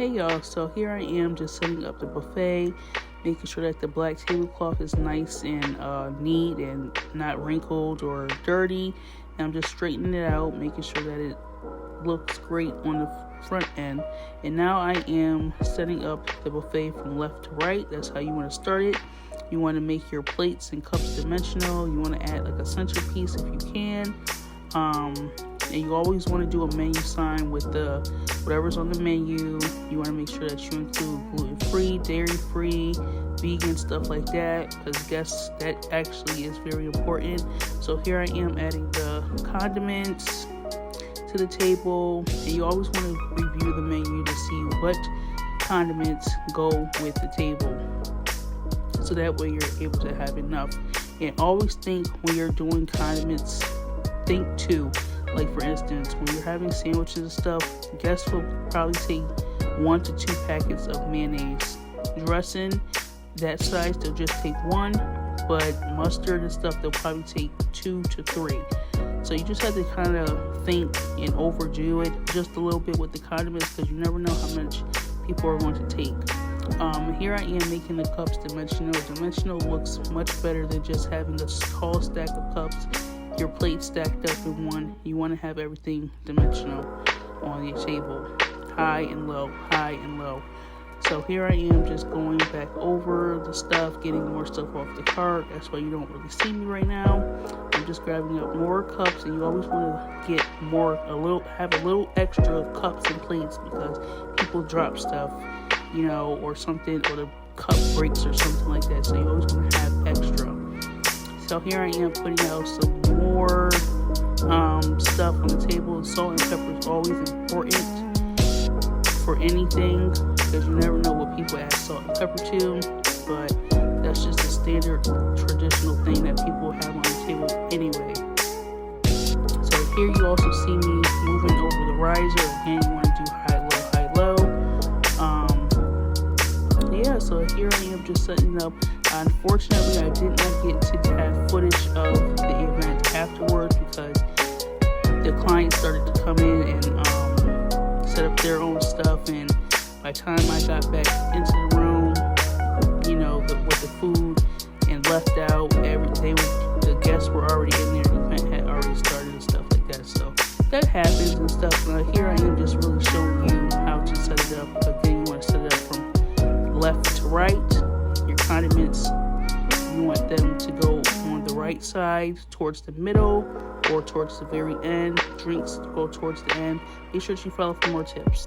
Hey y'all, so here I am just setting up the buffet, making sure that the black tablecloth is nice and neat and not wrinkled or dirty. And I'm just straightening it out, making sure that it looks great on the front end. And now I am setting up the buffet from left to right. That's how you want to start it. You want to make your plates and cups dimensional. You want to add like a centerpiece if you can. And you always want to do a menu sign with the whatever's on the menu. You want to make sure that you include gluten-free, dairy-free, vegan, stuff like that, because guess that actually is very important. So here I am adding the condiments to the table, and you always want to review the menu to see what condiments go with the table, so that way you're able to have enough. And always think when you're doing condiments, think too. Like for instance, when you're having sandwiches and stuff, guests will probably take 1 to 2 packets of mayonnaise. Dressing that size, they'll just take 1, but mustard and stuff, they'll probably take 2 to 3. So you just have to kind of think and overdo it just a little bit with the condiments, because you never know how much people are going to take. Here I am making the cups dimensional. Dimensional looks much better than just having a tall stack of cups, your plate stacked up in one. You want to have everything dimensional on your table, high and low, high and low. So here I am just going back over the stuff, getting more stuff off the cart. That's why you don't really see me right now. I'm just grabbing up more cups, and you always want to get have a little extra cups and plates, because people drop stuff, or something, or the cup breaks or something like that. So you always want to have extra. So here I am putting out some more stuff on the table. Salt and pepper is always important for anything, because you never know what people add salt and pepper to, but that's just a standard traditional thing that people have on the table anyway. So here you also see me moving over the riser. Again, you want to do high, low, high, low. So here I am just setting up. Unfortunately, I did not get to have footage of the event afterwards, because the clients started to come in and set up their own stuff, and by the time I got back into the room, with the food and left out, the guests were already in there. The event had already started and stuff like that. So that happens and stuff. But here I am just really showing you how to set it up. Again, you want to set it up from left to right. Your condiments, you want them to go on the right side towards the middle or towards the very end. Drinks go towards the end. Be sure to follow for more tips.